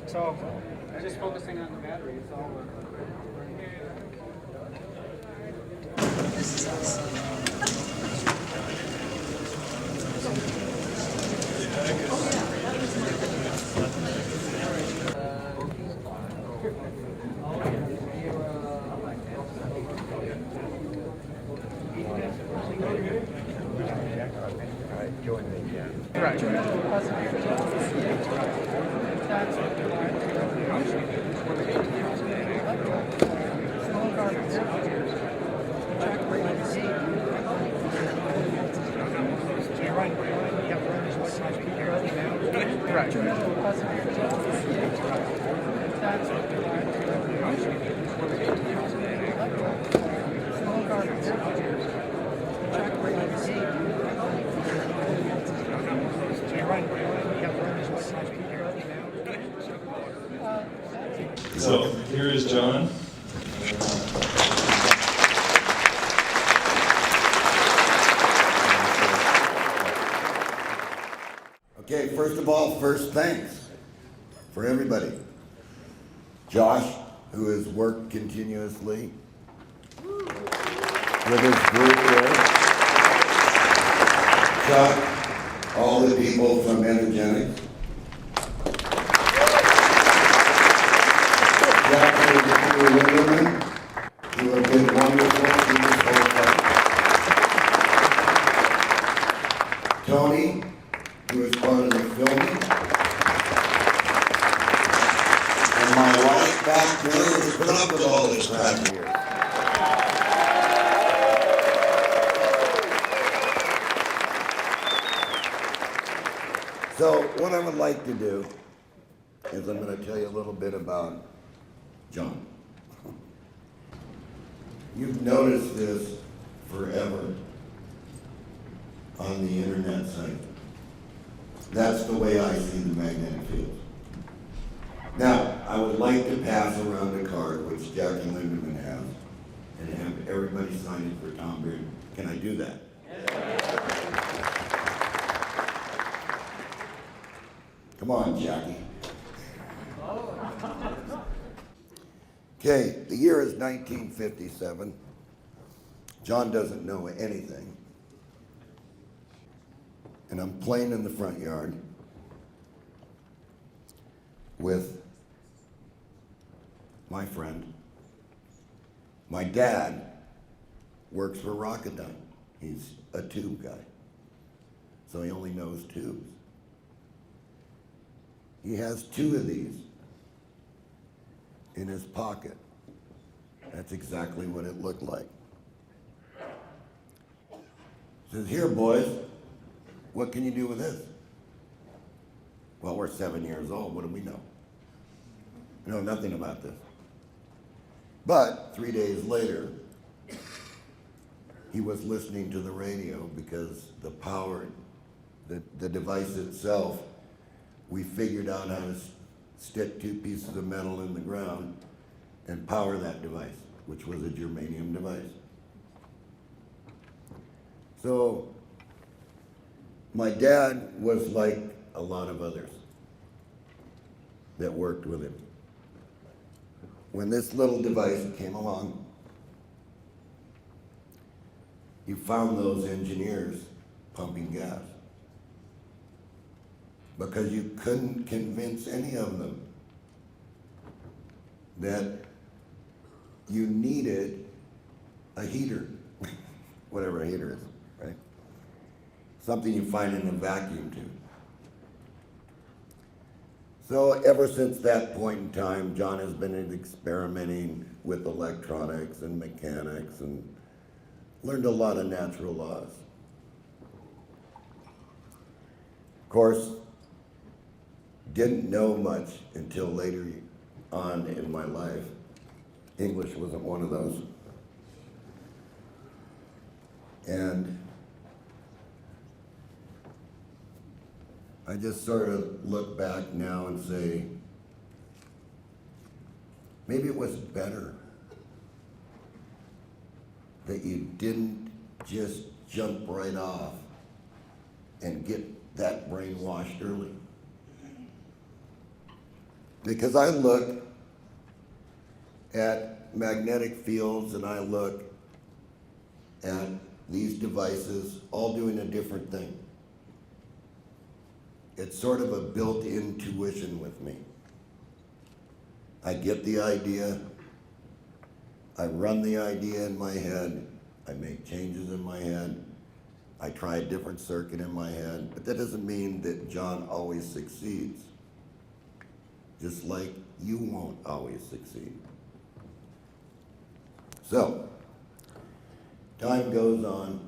So, just focusing on the battery, it's all So here is John. Okay, first of all, first thanks for everybody. Josh, who has worked continuously with his group here. Chuck, all the people from Energetics. Women who have been wonderful through this whole process. Tony, who is part of the filming. And my wife back there who's put up with all this crap here. So what I would like to do is I'm going to tell you a little bit about John. You've noticed this forever on the internet site. That's the way I see the magnetic field. Now, I would like to pass around a card, which Jackie Lindemann has, and have everybody sign it for Tom Beard. Can I do that? Come on, Jackie. Okay, the year is 1957. John doesn't know anything. And I'm playing in the front yard with my friend. My dad works for Rocketdyne. He's a tube guy, so he only knows tubes. He has two of these in his pocket. That's exactly what it looked like. He says, here boys, what can you do with this? Well, we're 7 years old, what do we know? We know nothing about this. But 3 days later, he was listening to the radio because the power, the device itself, we figured out how to stick two pieces of metal in the ground and power that device, which was a germanium device. So my dad was like a lot of others that worked with him. When this little device came along, you found those engineers pumping gas because you couldn't convince any of them that you needed a heater, whatever a heater is, right? Something you find in a vacuum tube. So ever since that point in time, John has been experimenting with electronics and mechanics and learned a lot of natural laws. Of course, didn't know much until later on in my life. English wasn't one of those. And I just sort of look back now and say, maybe it was better that you didn't just jump right off and get that brainwashed early. Because I look at magnetic fields and I look at these devices all doing a different thing. It's sort of a built-in tuition with me. I get the idea, I run the idea in my head, I make changes in my head, I try a different circuit in my head, but that doesn't mean that John always succeeds. Just like you won't always succeed. So, time goes on,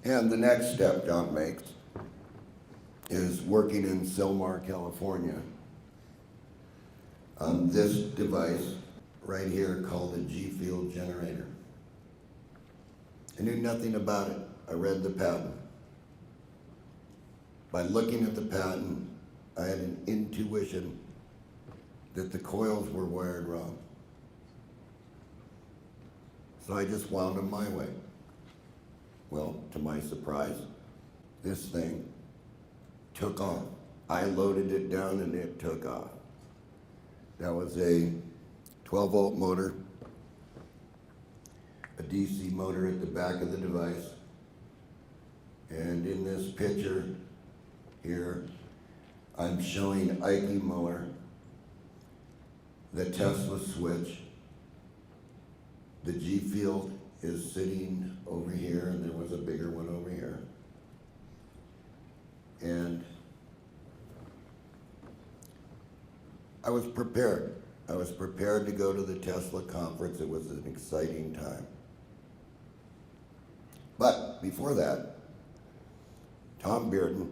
and the next step John makes is working in Sylmar, California, on this device right here called a G-field generator. I knew nothing about it. I read the patent. By looking at the patent, I had an intuition that the coils were wired wrong. So I just wound them my way. Well, to my surprise, this thing took off. I loaded it down and it took off. That was a 12-volt motor, a DC motor at the back of the device, and in this picture here, I'm showing Ike Muller the Tesla switch. The G field is sitting over here, and there was a bigger one over here. And I was prepared. I was prepared to go to the Tesla conference. It was an exciting time. But before that, Tom Bearden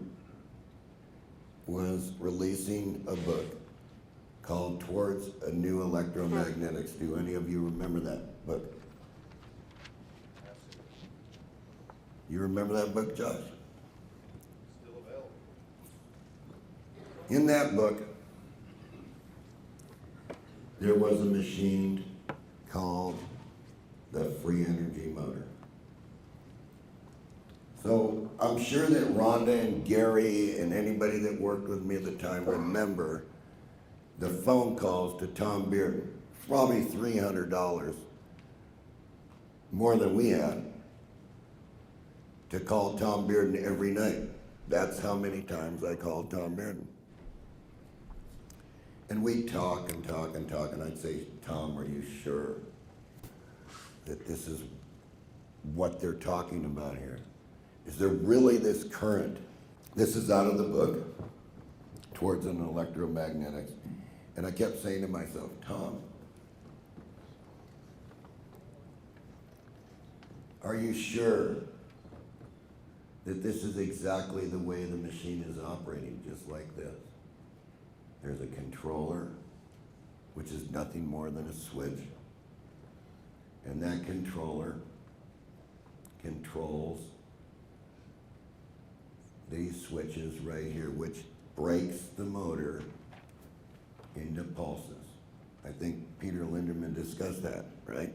was releasing a book called Towards a New Electromagnetics. Do any of you remember that book? You remember that book, Josh? Still available. In that book, there was a machine called the free energy motor. So I'm sure that Rhonda and Gary and anybody that worked with me at the time remember the phone calls to Tom Bearden. Probably $300 more than we had to call Tom Bearden every night. That's how many times I called Tom Bearden. And we'd talk and talk and talk, and I'd say, Tom, are you sure that this is what they're talking about here? Is there really this current? This is out of the book, Towards an Electromagnetics. And I kept saying to myself, Tom, are you sure that this is exactly the way the machine is operating, just like this? There's a controller, which is nothing more than a switch. And that controller controls these switches right here, which breaks the motor into pulses. I think Peter Linderman discussed that, right?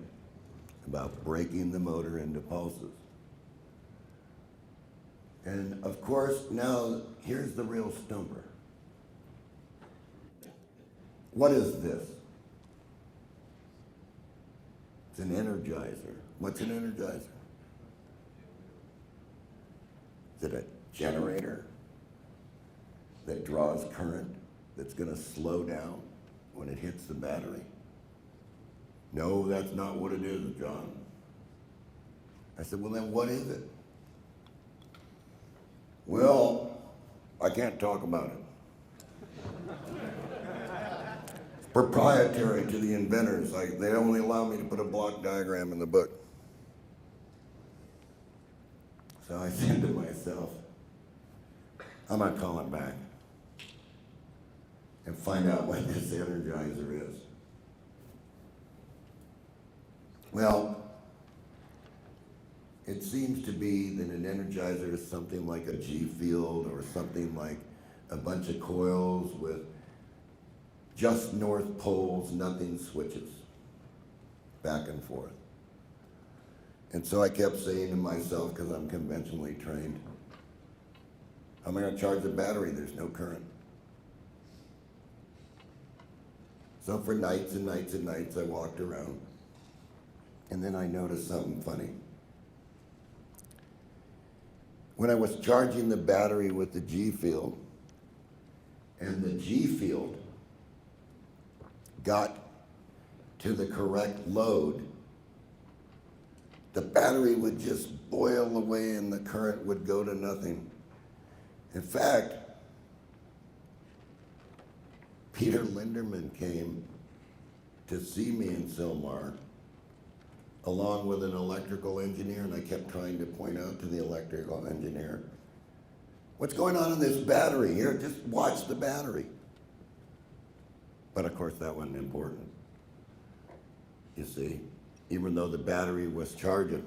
About breaking the motor into pulses. And of course, now here's the real stumper. What is this? It's an energizer. What's an energizer? Is it a generator that draws current that's going to slow down when it hits the battery? No, that's not what it is, John. I said, well, then what is it? Well, I can't talk about it. Proprietary to the inventors. They only allow me to put a block diagram in the book. So I said to myself, I'm gonna call him back and find out what this energizer is. Well, it seems to be that an energizer is something like a G field or something like a bunch of coils with just north poles, nothing switches, back and forth. And so I kept saying to myself, because I'm conventionally trained, how am I going to charge the battery? There's no current. So for nights and nights and nights, I walked around. And then I noticed something funny. When I was charging the battery with the G field, and the G field got to the correct load, the battery would just boil away and the current would go to nothing. In fact, Peter Linderman came to see me in Sylmar along with an electrical engineer, and I kept trying to point out to the electrical engineer, what's going on in this battery here? Just watch the battery. But of course that wasn't important. You see, even though the battery was charging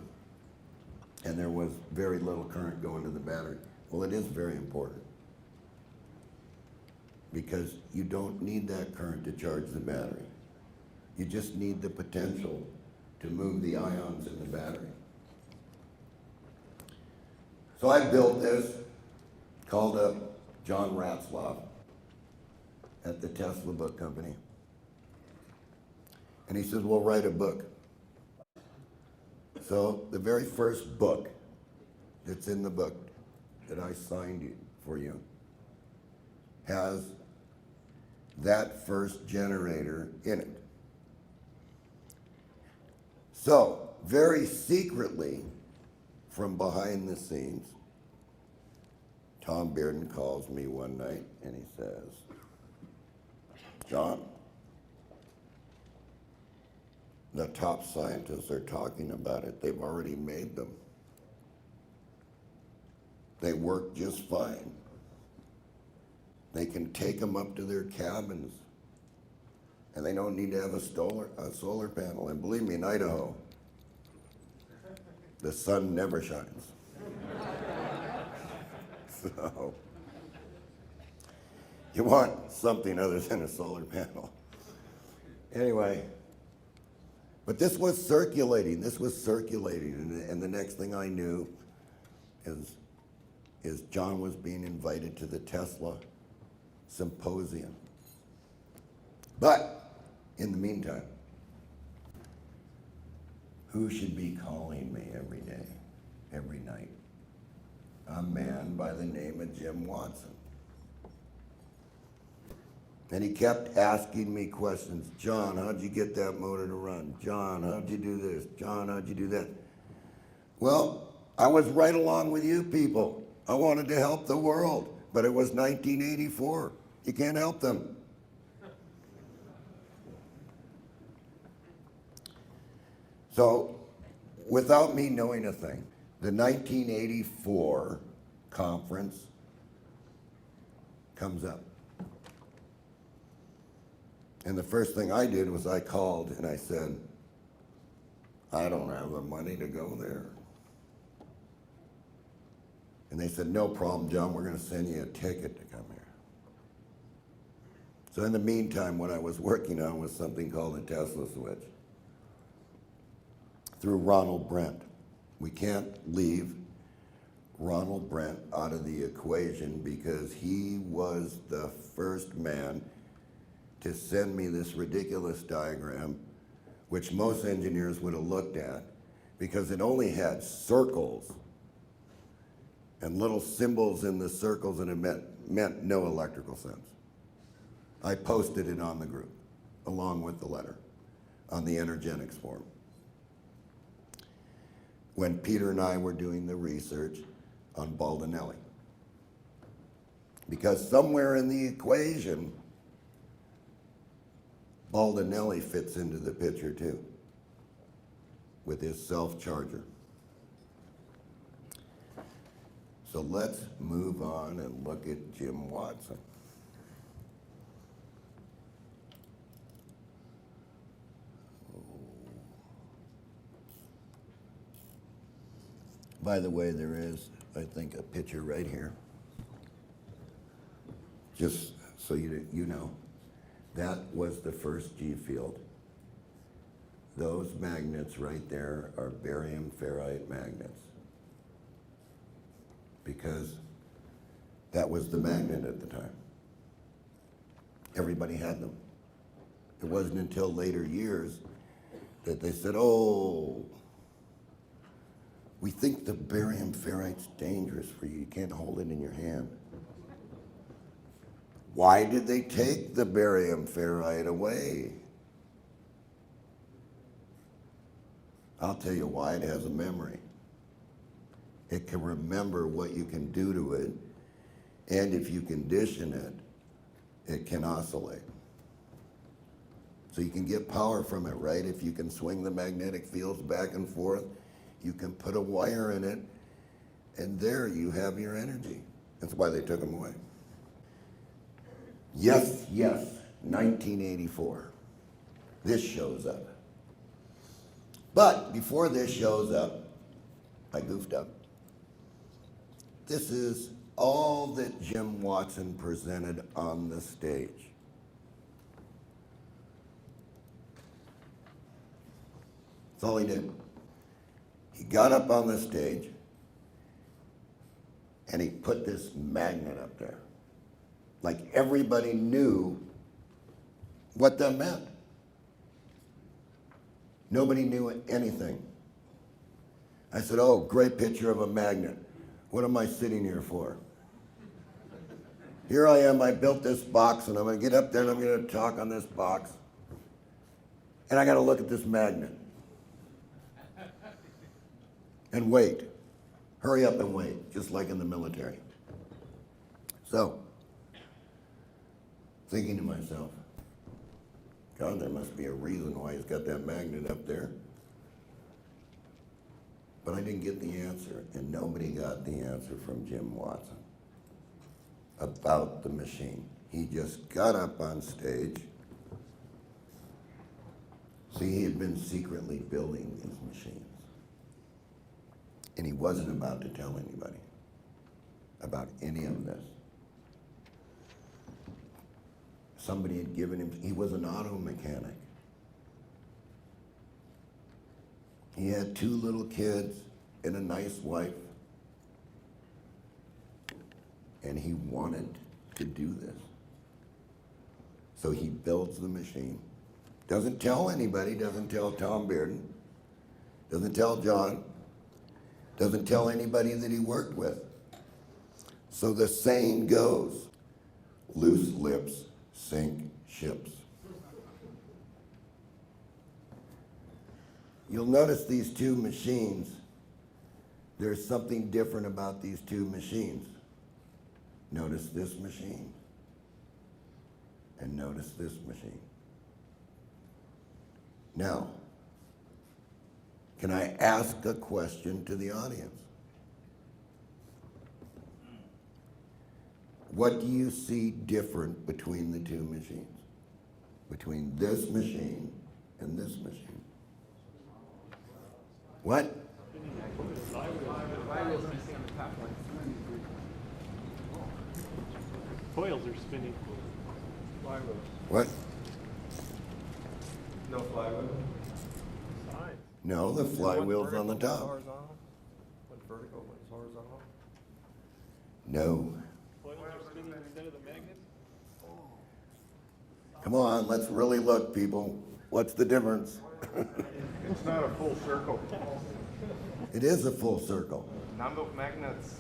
and there was very little current going to the battery. Well, it is very important because you don't need that current to charge the battery. You just need the potential to move the ions in the battery. So I built this, called up John Ratzlaff at the Tesla Book Company. And he says, well, write a book. So the very first book that's in the book that I signed for you has that first generator in it. So, very secretly, from behind the scenes, Tom Bearden calls me one night and he says, John, the top scientists are talking about it. They've already made them. They work just fine. They can take them up to their cabins, and they don't need to have a solar panel. And believe me, in Idaho, the sun never shines. So, you want something other than a solar panel. Anyway, but this was circulating, and the next thing I knew is John was being invited to the Tesla symposium. But in the meantime, who should be calling me every day, every night? A man by the name of Jim Watson. And he kept asking me questions. John, how'd you get that motor to run? John, how'd you do this? John, how'd you do that? Well, I was right along with you people. I wanted to help the world, but it was 1984. You can't help them. So, without me knowing a thing, the 1984 conference comes up. And the first thing I did was I called and I said, I don't have the money to go there. And they said, no problem, John, we're going to send you a ticket to come here. So in the meantime, what I was working on was something called a Tesla switch through Ronald Brent. We can't leave Ronald Brent out of the equation because he was the first man to send me this ridiculous diagram, which most engineers would have looked at, because it only had circles and little symbols in the circles, and it meant no electrical sense. I posted it on the group, along with the letter, on the energetics forum. When Peter and I were doing the research on Baldinelli. Because somewhere in the equation, Baldinelli fits into the picture too, with his self-charger. So let's move on and look at Jim Watson. By the way, there is, I think, a picture right here. Just so you know, that was the first G field. Those magnets right there are barium ferrite magnets, because that was the magnet at the time. Everybody had them. It wasn't until later years that they said, oh, we think the barium ferrite's dangerous for you. You can't hold it in your hand. Why did they take the barium ferrite away? I'll tell you why. It has a memory. It can remember what you can do to it, and if you condition it, it can oscillate. So you can get power from it, right? If you can swing the magnetic fields back and forth, you can put a wire in it, and there you have your energy. That's why they took them away. Yes, 1984. This shows up. But before this shows up, I goofed up. This is all that Jim Watson presented on the stage. That's all he did. He got up on the stage and he put this magnet up there. Like everybody knew what that meant. Nobody knew anything. I said, oh, great picture of a magnet. What am I sitting here for? Here I am, I built this box, and I'm going to get up there and I'm going to talk on this box. And I got to look at this magnet. And wait. Hurry up and wait, just like in the military. So, thinking to myself, God, there must be a reason why he's got that magnet up there. But I didn't get the answer, and nobody got the answer from Jim Watson about the machine. He just got up on stage. See, he had been secretly building these machines. And he wasn't about to tell anybody about any of this. Somebody had given him, he was an auto mechanic. He had 2 little kids and a nice wife. And he wanted to do this. So he builds the machine. Doesn't tell anybody, doesn't tell Tom Bearden, doesn't tell John, doesn't tell anybody that he worked with. So the saying goes, loose lips sink ships. You'll notice these 2 machines. There's something different about these 2 machines. Notice this machine. And notice this machine. Now, can I ask a question to the audience? What do you see different between the 2 machines? Between this machine and this machine? What? Coils are spinning. What? No flywheel? No, the flywheel's on the One's top. horizontal, one's vertical, one's horizontal. No. Coils are spinning instead of the magnet? Come on, let's really look, people. What's the difference? It's not a full circle. It is a full circle. Number of magnets.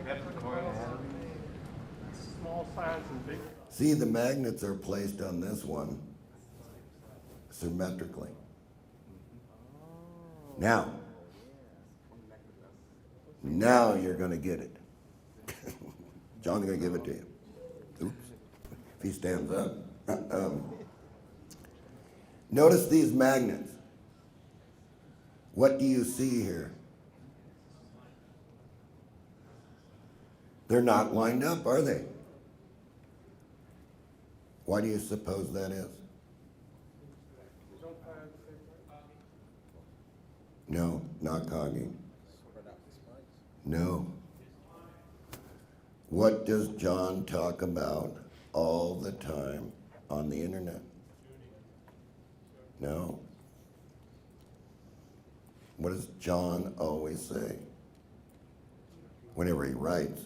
Get the coil. Small size and big. See, the magnets are placed on this one symmetrically. Now you're going to get it. John's going to give it to you. Oops. If he stands up. Notice these magnets. What do you see here? They're not lined up, are they? Why do you suppose that is? No, not cogging. No. What does John talk about all the time on the internet? No. What does John always say? Whenever he writes,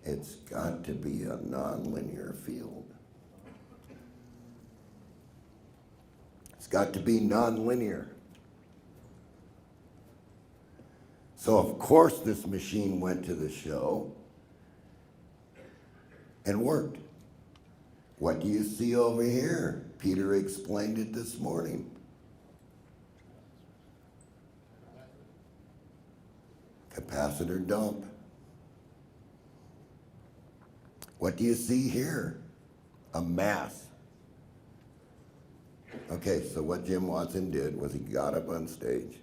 it's got to be a nonlinear field. got to be nonlinear. So of course this machine went to the show and worked. What do you see over here? Peter explained it this morning. Capacitor dump. What do you see here? A mass. Okay, so what Jim Watson did was he got up on stage,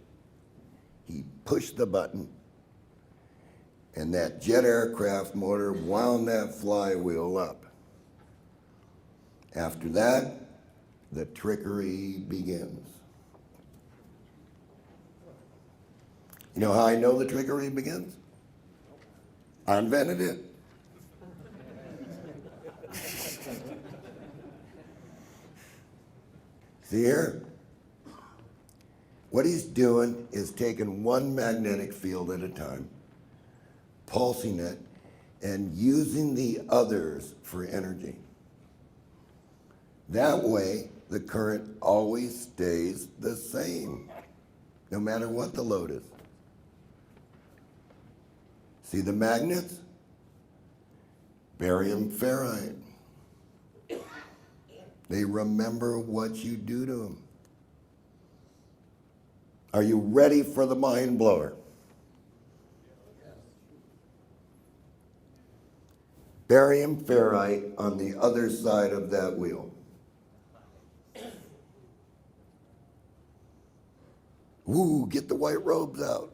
he pushed the button, and that jet aircraft motor wound that flywheel up. After that, the trickery begins. You know how I know the trickery begins? I invented it. See here? What he's doing is taking one magnetic field at a time, pulsing it, and using the others for energy. That way, the current always stays the same, no matter what the load is. See the magnets? Barium ferrite. They remember what you do to them. Are you ready for the mind blower? Barium ferrite on the other side of that wheel. Ooh, get the white robes out.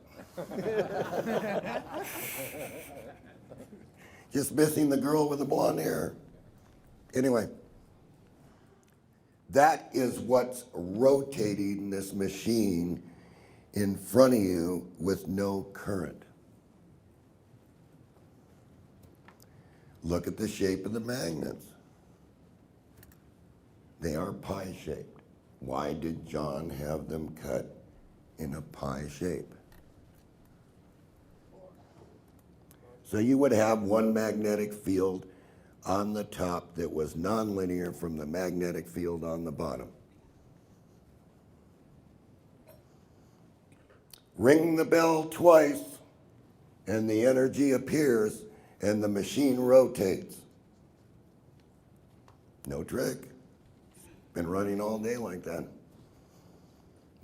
Just missing the girl with the blonde hair. Anyway, that is what's rotating this machine in front of you with no current. Look at the shape of the magnets. They are pie-shaped. Why did John have them cut in a pie shape? So you would have one magnetic field on the top that was nonlinear from the magnetic field on the bottom. Ring the bell twice and the energy appears and the machine rotates. No trick. Been running all day like that.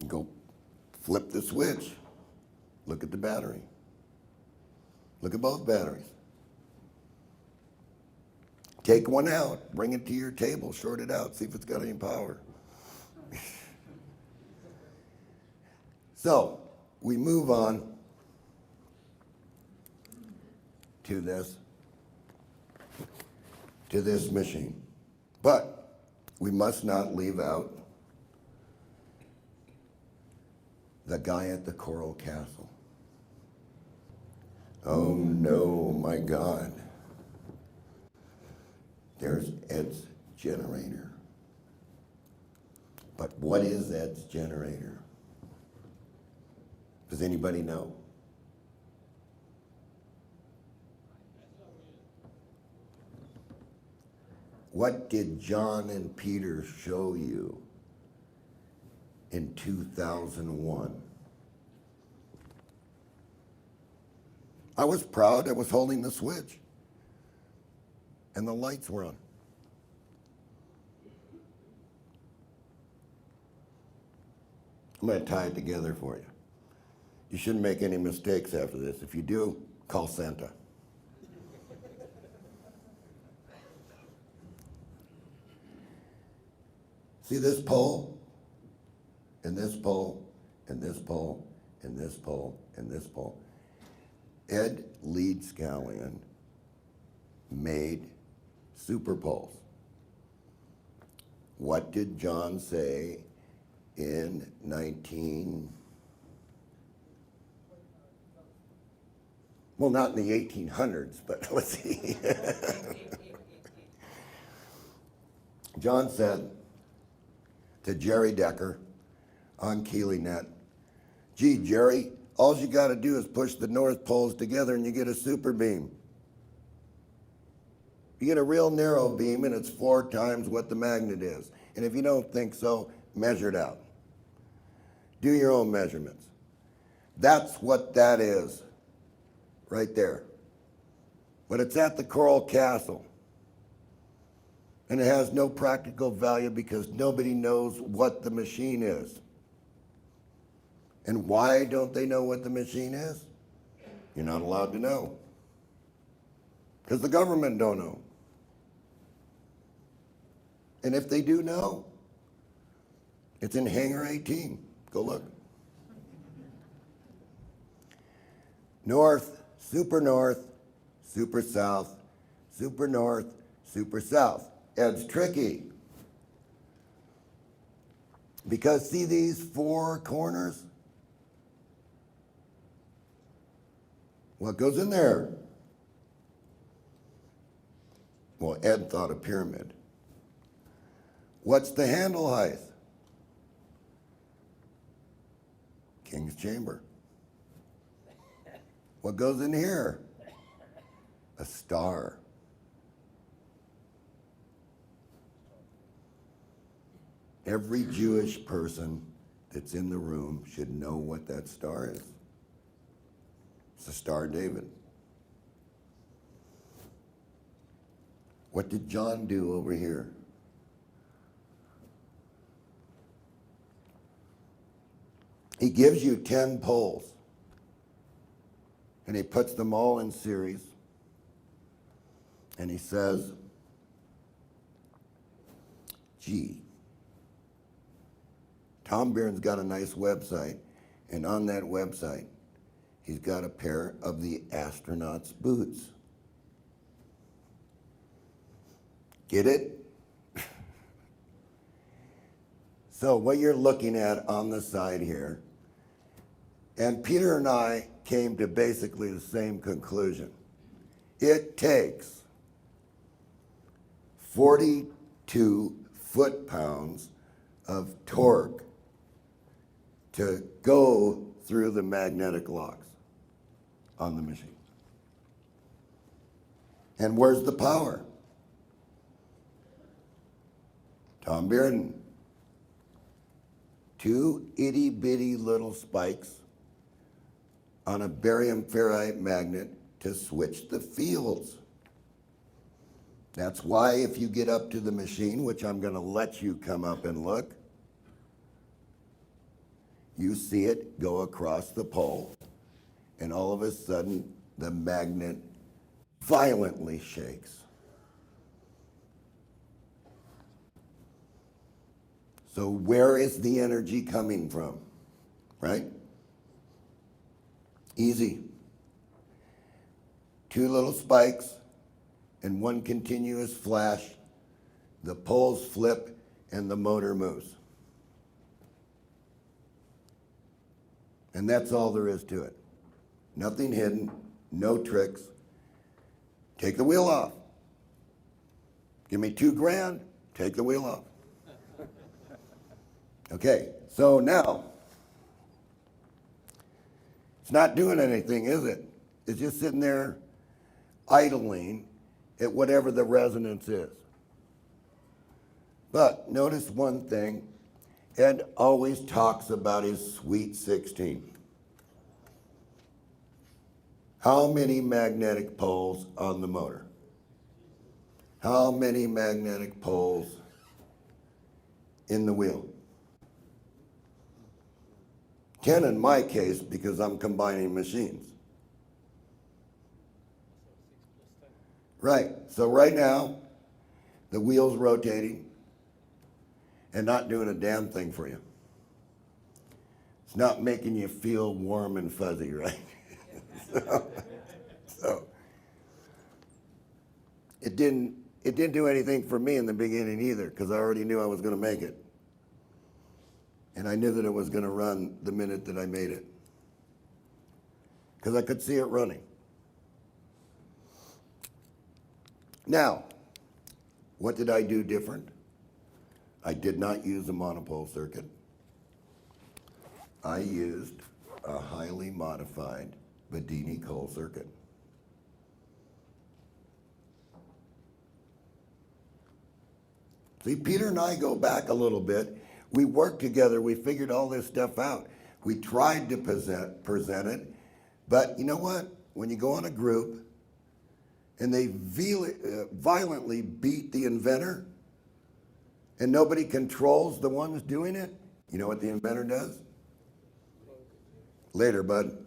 You go flip the switch. Look at the battery. Look at both batteries. Take one out, bring it to your table, short it out, see if it's got any power. So, we move on to this machine. But we must not leave out the guy at the Coral Castle. Oh no, my God. There's Ed's generator. But what is Ed's generator? Does anybody know? What did John and Peter show you in 2001? I was proud. I was holding the switch. And the lights were on. I'm going to tie it together for you. You shouldn't make any mistakes after this. If you do, call Santa. See this pole? And this pole, and this pole, and this pole, and this pole. Ed Leedskalnin made super poles. What did John say in 19... Well, not in the 1800s, but let's see. John said to Jerry Decker on KeelyNet, gee, Jerry, all you got to do is push the north poles together and you get a super beam. You get a real narrow beam and it's 4 times what the magnet is. And if you don't think so, measured out. Do your own measurements. That's what that is, right there. But it's at the Coral Castle. And it has no practical value because nobody knows what the machine is. And why don't they know what the machine is? You're not allowed to know. Because the government don't know. And if they do know, it's in Hangar 18. Go look. North, super south, super north, super south. It's tricky. Because see these four corners? What goes in there? Well, Ed thought a pyramid. What's the handle height? King's chamber. What goes in here? A star. Every Jewish person that's in the room should know what that star is. It's the Star of David. What did John do over here? He gives you 10 poles, and he puts them all in series, and he says, gee, Tom Bieran's got a nice website, and on that website, he's got a pair of the astronaut's boots. Get it? So what you're looking at on the side here, and Peter and I came to basically the same conclusion. It takes 42 foot-pounds of torque to go through the magnetic locks on the machine. And where's the power? Tom Bieran. 2 itty-bitty little spikes on a barium ferrite magnet to switch the fields. That's why if you get up to the machine, which I'm going to let you come up and look, you see it go across the pole, and all of a sudden the magnet violently shakes. So where is the energy coming from, right? Easy. 2 little spikes and 1 continuous flash. The poles flip and the motor moves. And that's all there is to it. Nothing hidden, no tricks. Take the wheel off. Give me $2,000, take the wheel off. Okay, so now, it's not doing anything, is it? It's just sitting there idling at whatever the resonance is. But notice one thing, Ed always talks about his sweet 16. How many magnetic poles on the motor? How many magnetic poles in the wheel? 10 in my case because I'm combining machines. Right, so right now, the wheel's rotating and not doing a damn thing for you. It's not making you feel warm and fuzzy, right? so it didn't do anything for me in the beginning either because I already knew I was going to make it. And I knew that it was going to run the minute that I made it. Because I could see it running. Now, what did I do different? I did not use a monopole circuit. I used a highly modified Bedini coal circuit. See, Peter and I go back a little bit. We worked together. We figured all this stuff out. We tried to present it, but you know what? When you go on a group and they violently beat the inventor and nobody controls the ones doing it, you know what the inventor does? Later, bud.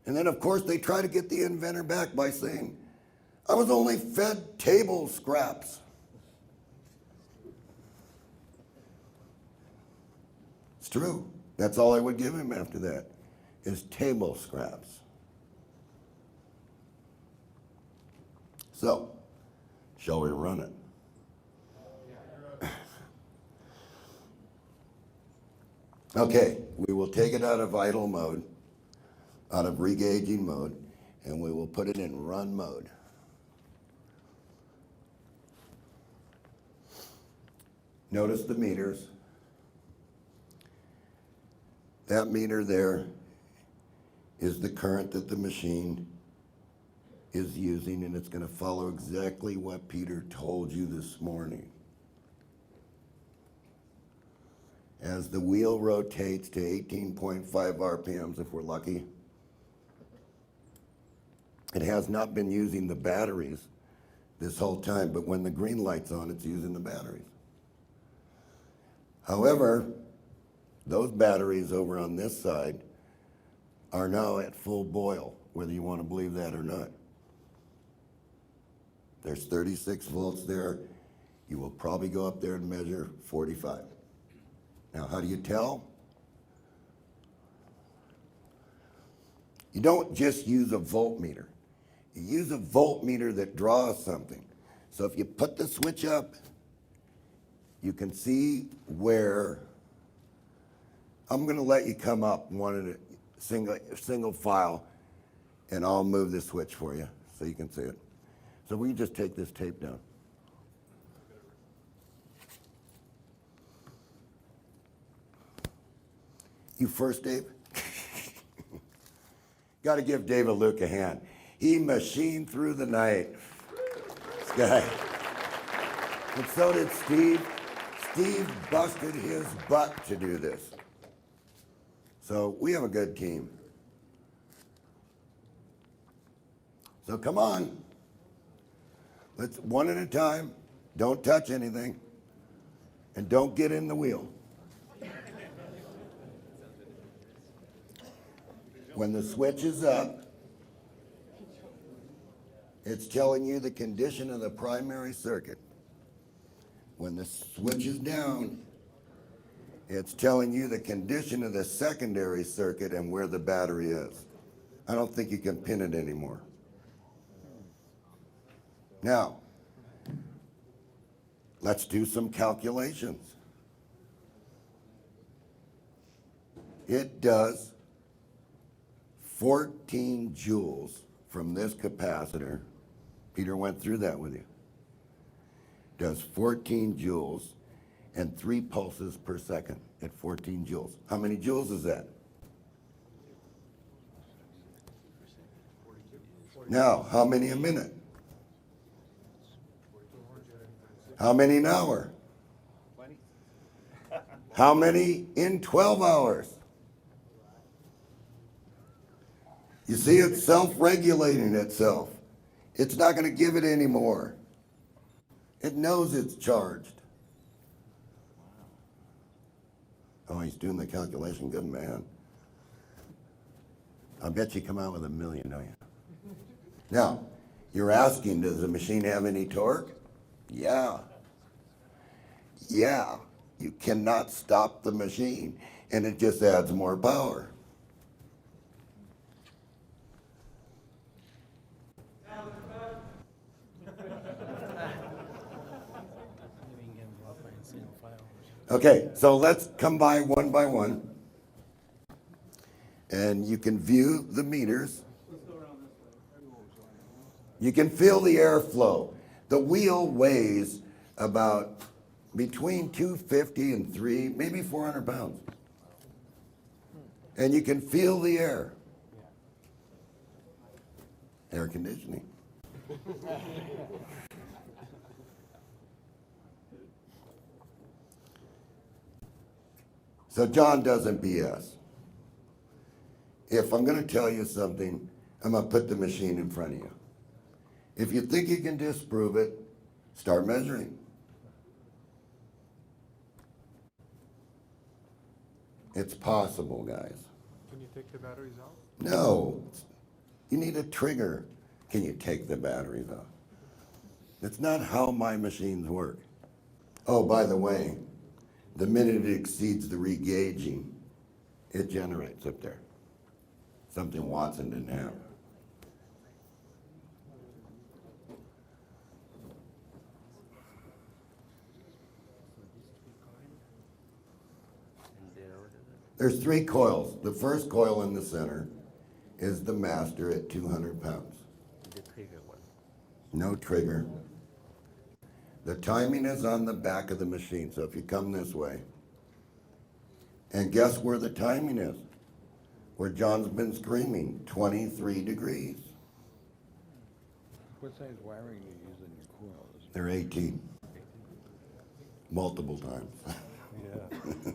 And then, of course, they try to get the inventor back by saying, I was only fed table scraps. It's true. That's all I would give him after that, is table scraps. So, shall we run it? Okay, we will take it out of idle mode, out of regauging mode, and we will put it in run mode. Notice the meters. That meter there is the current that the machine is using, and it's going to follow exactly what Peter told you this morning. As the wheel rotates to 18.5 RPMs, if we're lucky, it has not been using the batteries this whole time, but when the green light's on, it's using the batteries. However, those batteries over on this side are now at full boil, whether you want to believe that or not. There's 36 volts there. You will probably go up there and measure 45. Now, how do you tell? You don't just use a voltmeter. You use a voltmeter that draws something. So if you put the switch up, you can see where, I'm going to let you come up one at a single file, and I'll move the switch for you so you can see it. So we just take this tape down. You first, Dave? Got to give Dave a Luke a hand. He machined through the night. This guy. And so did Steve. Steve busted his butt to do this. So we have a good team. So come on. Let's one at a time. Don't touch anything. And don't get in the wheel. When the switch is up, it's telling you the condition of the primary circuit. When the switch is down, it's telling you the condition of the secondary circuit and where the battery is. I don't think you can pin it anymore. Now, let's do some calculations. It does 14 joules from this capacitor. Peter went through that with you. Does 14 joules and 3 pulses per second at 14 joules. How many joules is that? Now, how many a minute? How many an hour? How many in 12 hours? You see, it's self-regulating itself. It's not going to give it any more. It knows it's charged. Oh, he's doing the calculation. Good man. I bet you come out with $1 million, don't you? Now, you're asking, does the machine have any torque? Yeah. Yeah. You cannot stop the machine, and it just adds more power. Okay, so let's come by one. And you can view the meters. You can feel the airflow. The wheel weighs about between 250 and 3, maybe 400 pounds. And you can feel the air. Air conditioning. So John doesn't BS. If I'm going to tell you something, I'm going to put the machine in front of you. If you think you can disprove it, start measuring. It's possible, guys. Can you take the batteries out? No, you need a trigger. Can you take the batteries off? That's not how my machines work. Oh, by the way, the minute it exceeds the regauging, it generates up there. Something Watson didn't have. There's 3 coils. The first coil in the center is the master at 200 pounds. No trigger. The timing is on the back of the machine, so if you come this way, and guess where the timing is? Where John's been screaming, 23 degrees. What size wiring do you use in your coils? They're 18. Multiple times. Yeah.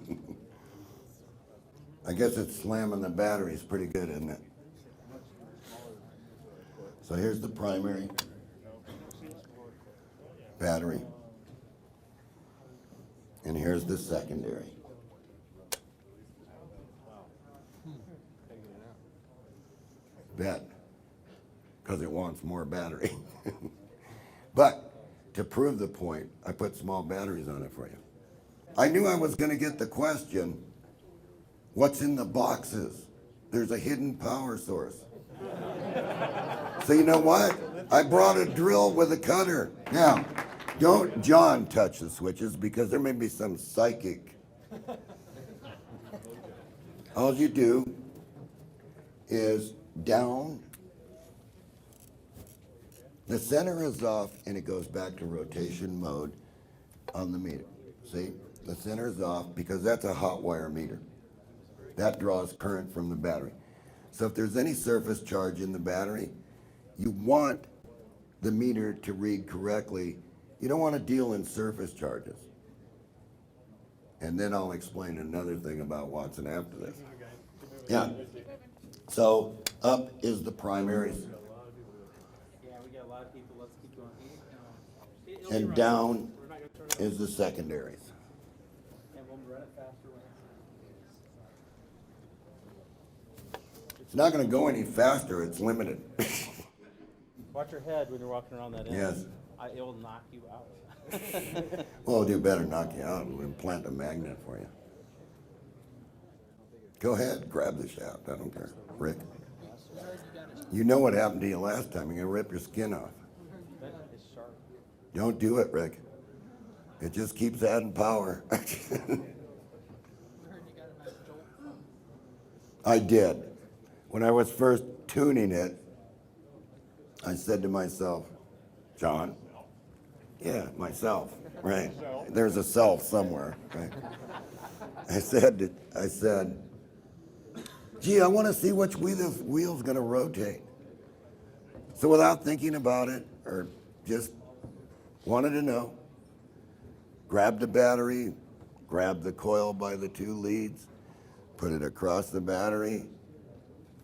I guess it's slamming the batteries pretty good, isn't it? So here's the primary battery. And here's the secondary. Bet. Because it wants more battery. But to prove the point, I put small batteries on it for you. I knew I was going to get the question, what's in the boxes? There's a hidden power source. So you know what? I brought a drill with a cutter. Now, don't John touch the switches because there may be some psychic. All you do is down. The center is off and it goes back to rotation mode on the meter. See, the center is off because that's a hot wire meter. That draws current from the battery. So if there's any surface charge in the battery, you want the meter to read correctly. You don't want to deal in surface charges. And then I'll explain another thing about Watson after this. Yeah. So up is the primaries. Yeah, we got a lot of people. Let's keep going. And down is the secondaries. And we'll run it faster when It's not going to go any faster. It's limited. Watch your head when you're walking around that end. Yes. It will knock you out. Well, we'll do better knock you out. We'll implant a magnet for you. Go ahead, grab the shaft. I don't care. Rick. You know what happened to you last time. You're going to rip your skin off. It's sharp. Don't do it, Rick. It just keeps adding power. I did. When I was first tuning it, I said to myself, John, yeah, myself, right? There's a self somewhere, right? I said, gee, I want to see which way this wheel's going to rotate. So without thinking about it, or just wanted to know, grabbed the battery, grabbed the coil by the 2 leads, put it across the battery,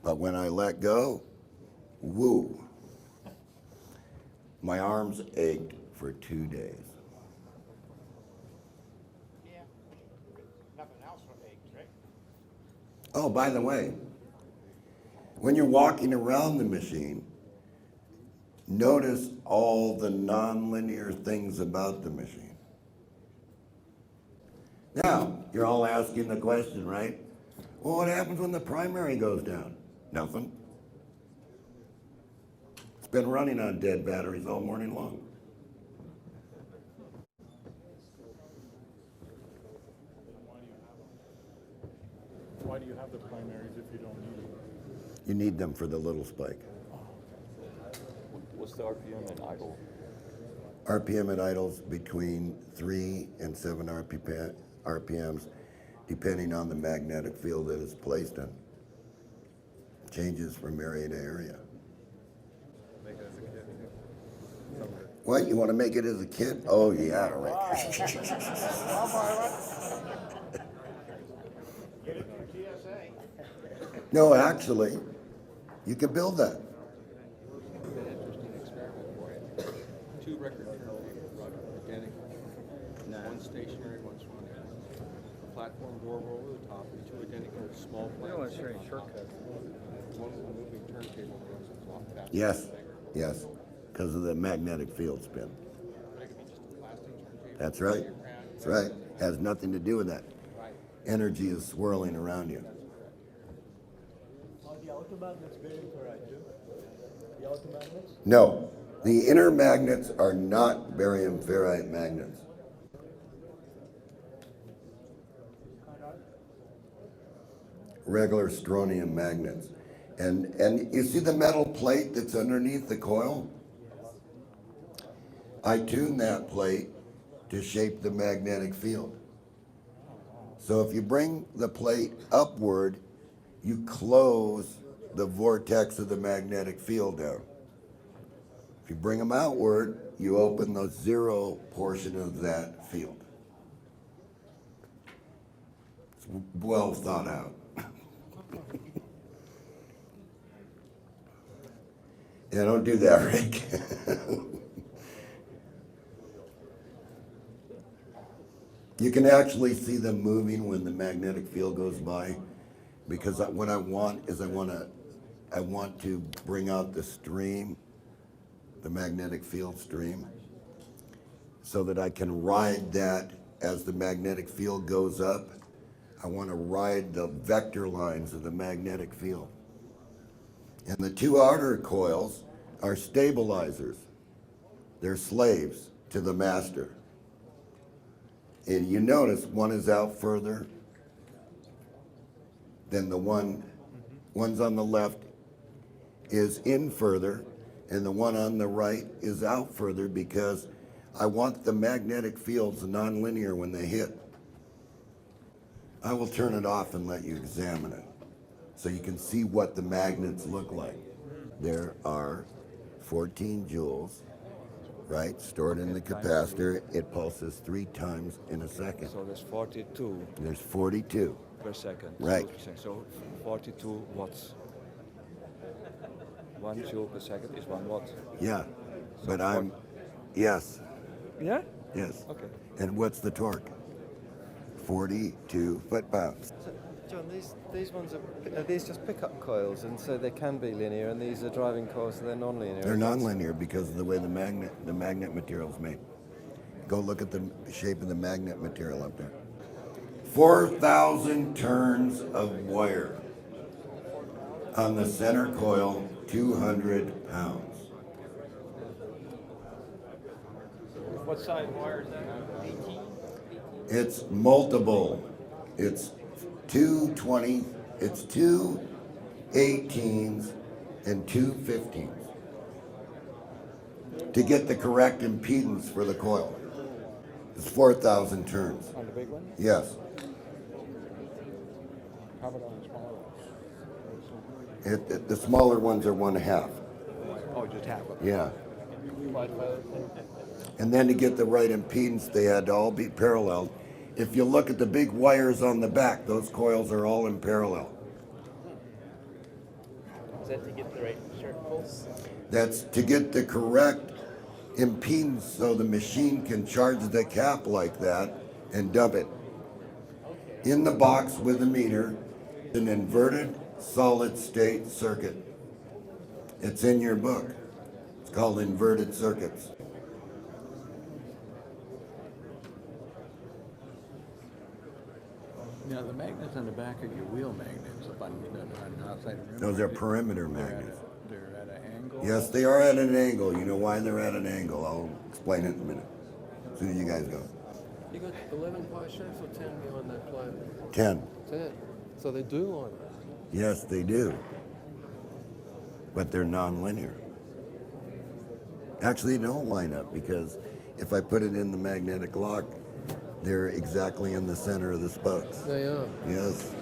but when I let go, woo, my arms ached for 2 days. Yeah. Nothing else will ache, right? Oh, by the way, when you're walking around the machine, notice all the nonlinear things about the machine. Now, you're all asking the question, right? Well, what happens when the primary goes down? Nothing. It's been running on dead batteries all morning long. Why do you have the primaries if you don't need them? You need them for the little spike. What's the RPM at idle? RPM at idles between 3 and 7 RPMs, depending on the magnetic field that it's placed in. Changes from area to area. What, you want to make it as a kid? Oh, yeah, Rick. No, actually, you can build that. An interesting experiment for you. 2 record turntables, identical. One stationary, one swung. A platform door roll at the top, and 2 identical small platforms. One with a moving turntable goes a lot faster. Yes, yes, because of the magnetic field spin. But it could be just a plastic turntable. That's right. That's right. Has nothing to do with that. Energy is swirling around you. Are the outer magnets barium ferrite too? The outer magnets? No, the inner magnets are not barium ferrite magnets. Regular strontium magnets. And you see the metal plate that's underneath the coil? I tuned that plate to shape the magnetic field. So if you bring the plate upward, you close the vortex of the magnetic field down. If you bring them outward, you open the zero portion of that field. It's well thought out. Yeah, don't do that, Rick. You can actually see them moving when the magnetic field goes by, because what I want is I want to bring out the stream, the magnetic field stream, so that I can ride that as the magnetic field goes up. I want to ride the vector lines of the magnetic field. And the 2 outer coils are stabilizers. They're slaves to the master. And you notice one is out further than the one's on the left is in further, and the one on the right is out further, because I want the magnetic fields nonlinear when they hit. I will turn it off and let you examine it, so you can see what the magnets look like. There are 14 joules, right, stored in the capacitor. It pulses 3 times in a second. So there's 42 There's 42. per second. Right. So 42 watts. 1 joule per second is 1 watt. Yeah, but I'm, yes, Yeah? yes. Okay. And what's the torque? 42 foot-pounds. John, these ones are these just pickup coils, and so they can be linear, and these are driving coils, so they're non-linear. They're nonlinear because of the way the magnet material is made. Go look at the shape of the magnet material up there. 4,000 turns of wire on the center coil, 200 pounds. What size wire is that? 18? It's multiple. It's 220, it's 2 18s and 2 15s to get the correct impedance for the coil. It's 4,000 turns. On the big one? Yes. How about on the smaller ones? The smaller ones are 1/2. Oh, just half of it. Yeah. And then to get the right impedance, they had to all be parallel. If you look at the big wires on the back, those coils are all in parallel. Is that to get the right circles? That's to get the correct impedance so the machine can charge the cap like that and dump it. In the box with the meter, an inverted solid state circuit. It's in your book. It's called Inverted Circuits. Now, the magnets on the back are your wheel magnets up on the outside. Those are perimeter magnets. They're at an angle. Yes, they are at an angle. You know why they're at an angle? I'll explain it in a minute. As soon as you guys go. You got 11 pie shafts or 10 behind that plate? 10. 10. So they do line up. Yes, they do. But they're non-linear. Actually, they don't line up because if I put it in the magnetic lock, they're exactly in the center of the spokes. They are. Yes.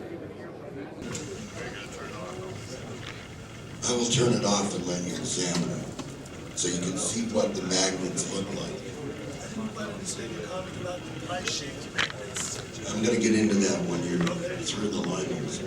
I will turn it off and let you examine it so you can see what the magnets look like. I'm going to get into that when you're through the linings.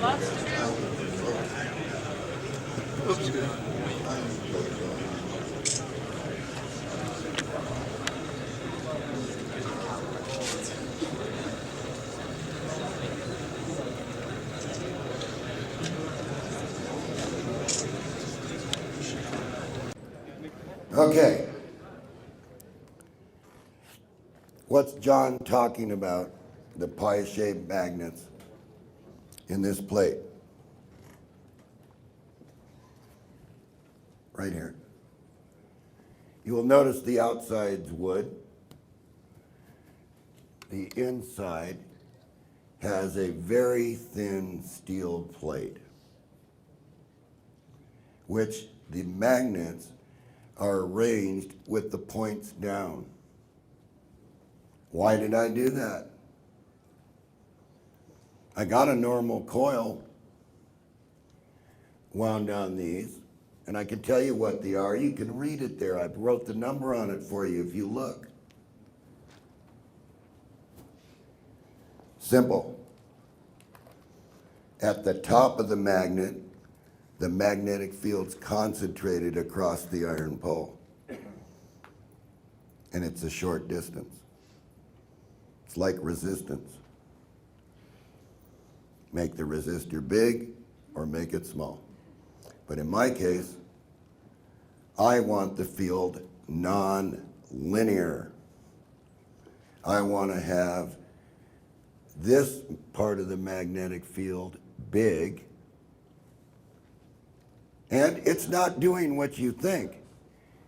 lots to do. Okay. What's John talking about? The pie-shaped magnets in this plate. Right here. You will notice the outside's wood. The inside has a very thin steel plate, which the magnets are arranged with the points down. Why did I do that? I got a normal coil wound on these, and I can tell you what they are. You can read it there. I wrote the number on it for you if you look. Simple. At the top of the magnetic field's concentrated across the iron pole. And it's a short distance. It's like resistance. Make the resistor big or make it small. But in my case, I want the field non-linear. I want to have this part of the magnetic field big, and it's not doing what you think.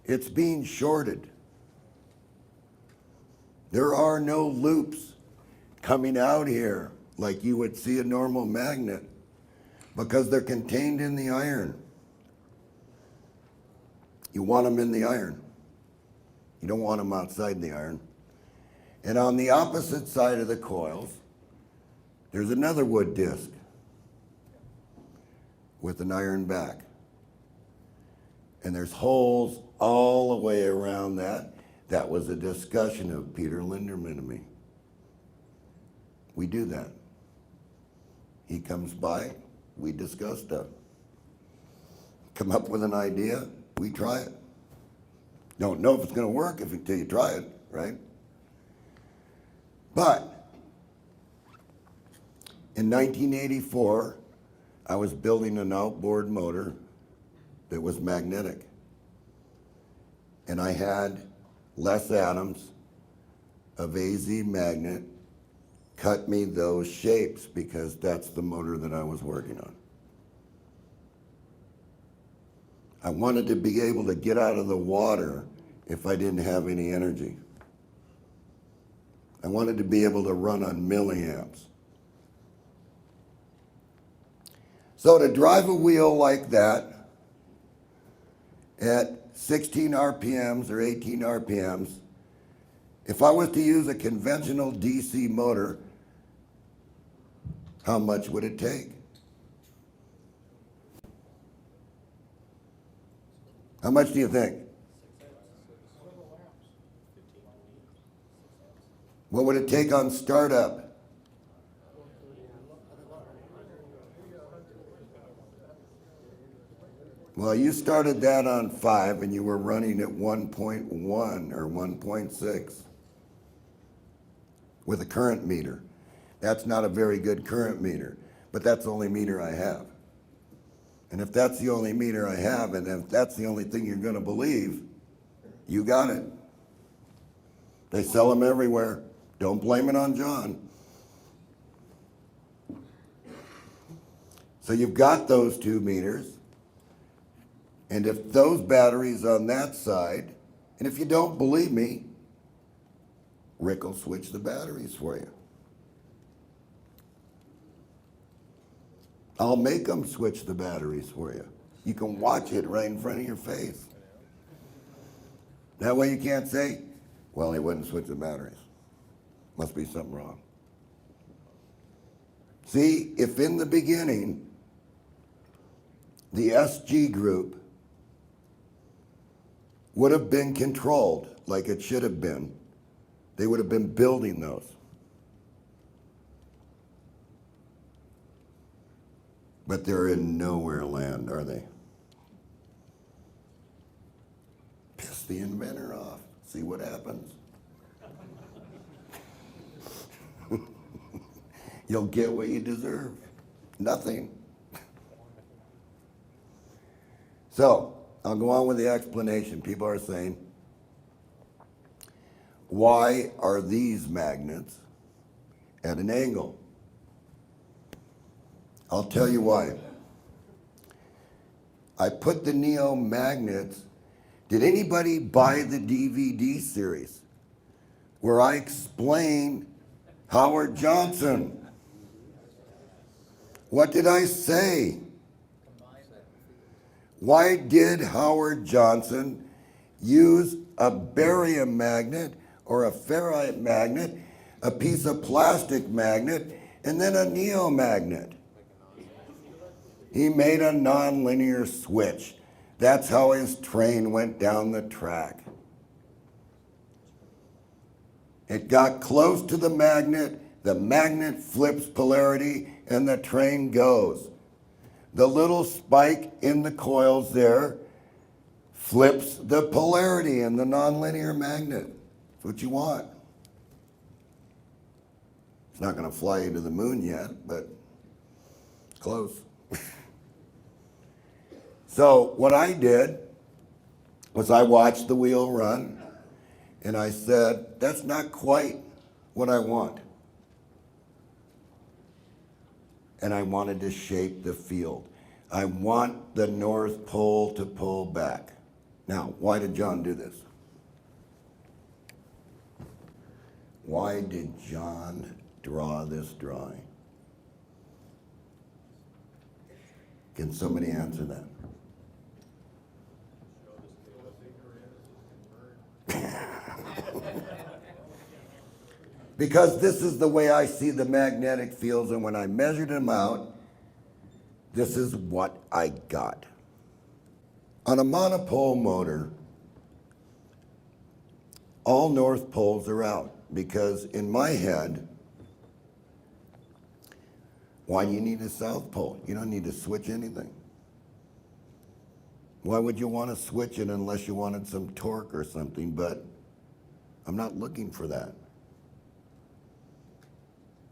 It's being shorted. There are no loops coming out here like you would see a normal magnet because they're contained in the iron. You want them in the iron. You don't want them outside the iron. And on the opposite side of the coils, there's another wood disc with an iron back. And there's holes all the way around that. That was a discussion of Peter Linderman and me. We do that. He comes by, we discuss stuff. Come up with an idea, we try it. Don't know if it's going to work until you try it, right? But in 1984, I was building an outboard motor that was magnetic. And I had Les Adams of AZ Magnet cut me those shapes because that's the motor that I was working on. I wanted to be able to get out of the water if I didn't have any energy. I wanted to be able to run on milliamps. So to drive a wheel like that at 16 RPMs or 18 RPMs, if I was to use a conventional DC motor, how much would it take? How much do you think? What would it take on startup? Well, you started that on 5 and you were running at 1.1 or 1.6 with a current meter. That's not a very good current meter, but that's the only meter I have. And if that's the only meter I have, and if that's the only thing you're going to believe, you got it. They sell them everywhere. Don't blame it on John. So you've got those 2 meters. And if those batteries on that side, and if you don't believe me, Rick will switch the batteries for you. I'll make them switch the batteries for you. You can watch it right in front of your face. That way you can't say, well, he wouldn't switch the batteries. Must be something wrong. See, if in the beginning, the SG group would have been controlled like it should have been, they would have been building those. But they're in nowhere land, are they? Piss the inventor off. See what happens. You'll get what you deserve. Nothing. So, I'll go on with the explanation. People are saying, why are these magnets at an angle? I'll tell you why. I put the Neo magnets. Did anybody buy the DVD series where I explain Howard Johnson? What did I say? Why did Howard Johnson use a barium magnet or a ferrite magnet, a piece of plastic magnet, and then a Neo magnet? He made a nonlinear switch. That's how his train went down the track. It got close to the magnet flips polarity, and the train goes. The little spike in the coils there flips the polarity in the nonlinear magnet. That's what you want. It's not going to fly you to the moon yet, but close. So what I did was I watched the wheel run, and I said, that's not quite what I want. And I wanted to shape the field. I want the North Pole to pull back. Now, why did John do this? Why did John draw this drawing? Can somebody answer that? Because this is the way I see the magnetic fields, and when I measured them out, this is what I got. On a monopole motor, all north poles are out, because in my head, why do you need a south pole? You don't need to switch anything. Why would you want to switch it unless you wanted some torque or something? But I'm not looking for that.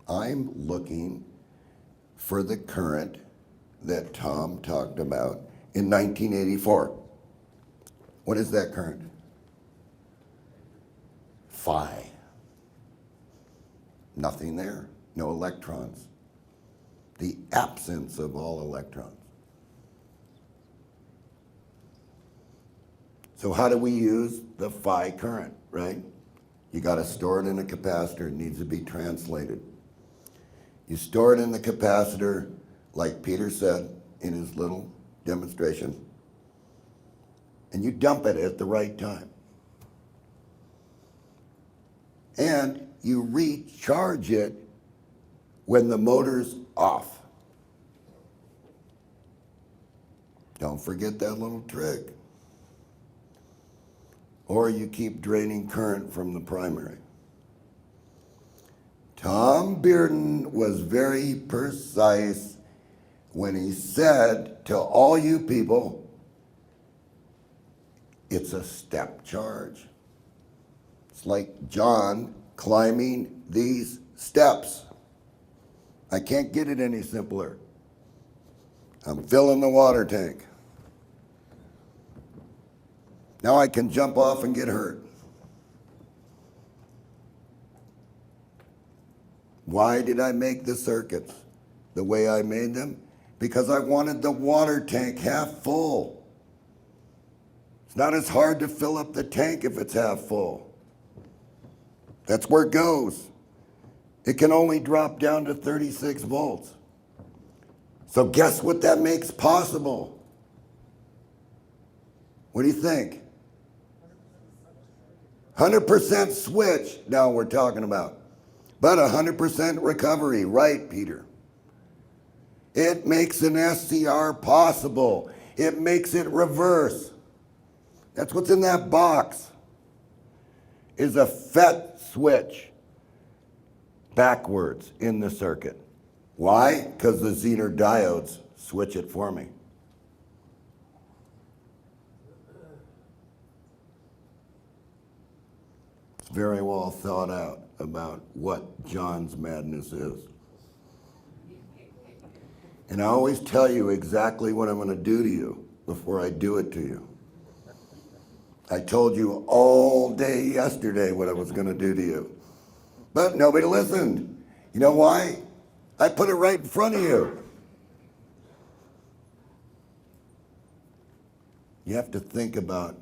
I'm looking for the current that Tom talked about in 1984. What is that current? Phi. Nothing there. No electrons. The absence of all electrons. So how do we use the phi current, right? You got to store it in a capacitor. It needs to be translated. You store it in the capacitor, like Peter said in his little demonstration, and you dump it at the right time. And you recharge it when the motor's off. Don't forget that little trick. Or you keep draining current from the primary. Tom Bearden was very precise when he said to all you people, it's a step charge. It's like John climbing these steps. I can't get it any simpler. I'm filling the water tank. Now I can jump off and get hurt. Why did I make the circuits the way I made them? Because I wanted the water tank half full. It's not as hard to fill up the tank if it's half full. That's where it goes. It can only drop down to 36 volts. So guess what that makes possible? What do you think? 100% switch now we're talking about. But 100% recovery, right, Peter? It makes an SCR possible. It makes it reverse. That's what's in that box, is a FET switch backwards in the circuit. Why? Because the Zener diodes switch it for me. It's very well thought out about what John's madness is. And I always tell you exactly what I'm going to do to you before I do it to you. I told you all day yesterday what I was going to do to you. But nobody listened. You know why? I put it right in front of you. You have to think about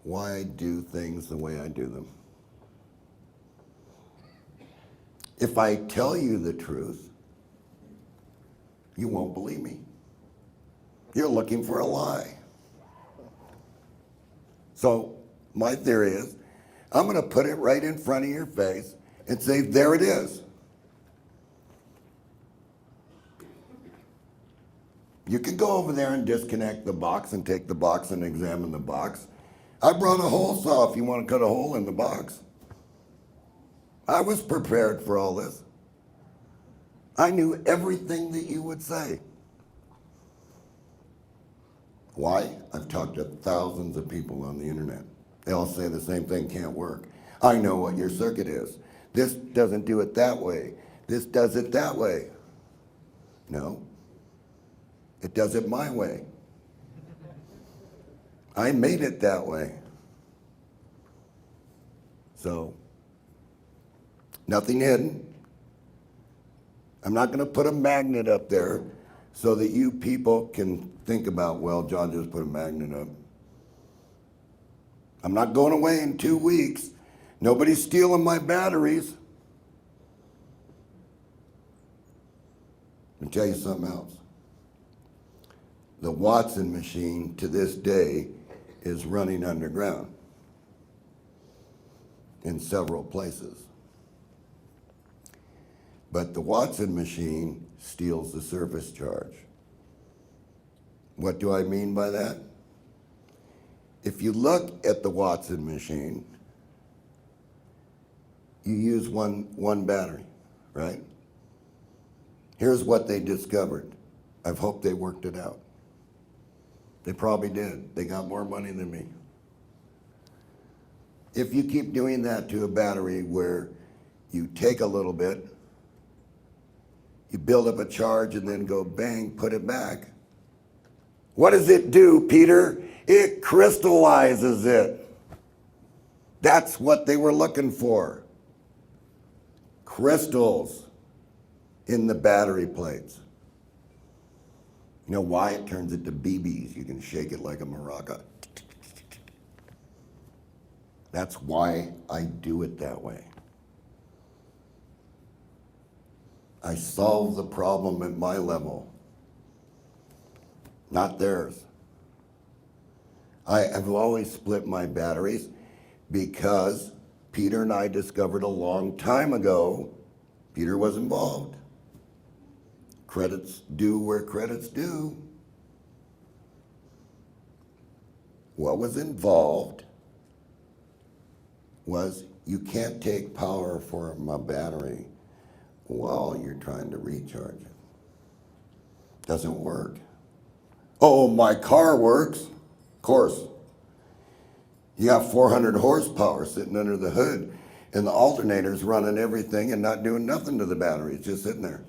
why I do things the way I do them. If I tell you the truth, you won't believe me. You're looking for a lie. So my theory is, I'm going to put it right in front of your face and say, there it is. You can go over there and disconnect the box and take the box and examine the box. I brought a hole saw if you want to cut a hole in the box. I was prepared for all this. I knew everything that you would say. Why? I've talked to thousands of people on the internet. They all say the same thing, can't work. I know what your circuit is. This doesn't do it that way. This does it that way. No. It does it my way. I made it that way. So, nothing hidden. I'm not going to put a magnet up there so that you people can think about, well, John just put a magnet up. I'm not going away in 2 weeks. Nobody's stealing my batteries. Let me tell you something else. The Watson machine to this day is running underground in several places. But the Watson machine steals the service charge. What do I mean by that? If you look at the Watson machine, you use one battery, right? Here's what they discovered. I've hoped they worked it out. They probably did. They got more money than me. If you keep doing that to a battery where you take a little bit, you build up a charge and then go bang, put it back. What does it do, Peter? It crystallizes it. That's what they were looking for. Crystals in the battery plates. You know why? It turns into BBs. You can shake it like a maraca. That's why I do it that way. I solve the problem at my level, not theirs. I have always split my batteries because Peter and I discovered a long time ago, Peter was involved. Credits due where credits due. What was involved was you can't take power from a battery while you're trying to recharge it. Doesn't work. Oh, my car works. Of course. You got 400 horsepower sitting under the hood and the alternator's running everything and not doing nothing to the battery. It's just sitting there.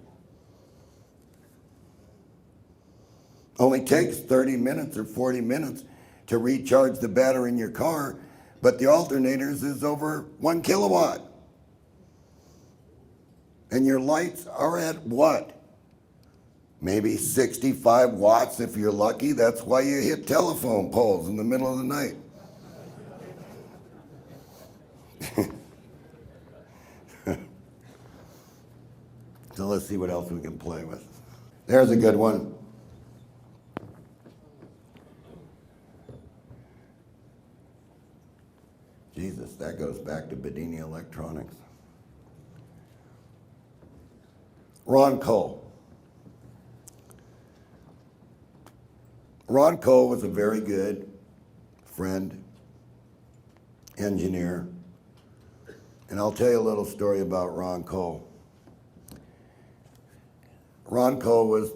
Only takes 30 minutes or 40 minutes to recharge the battery in your car, but the alternators is over 1 kilowatt. And your lights are at what? Maybe 65 watts if you're lucky. That's why you hit telephone poles in the middle of the night. So let's see what else we can play with. There's a good one. Jesus, that goes back to Bedini Electronics. Ron Cole. Ron Cole was a very good friend, engineer, and I'll tell you a little story about Ron Cole. Ron Cole was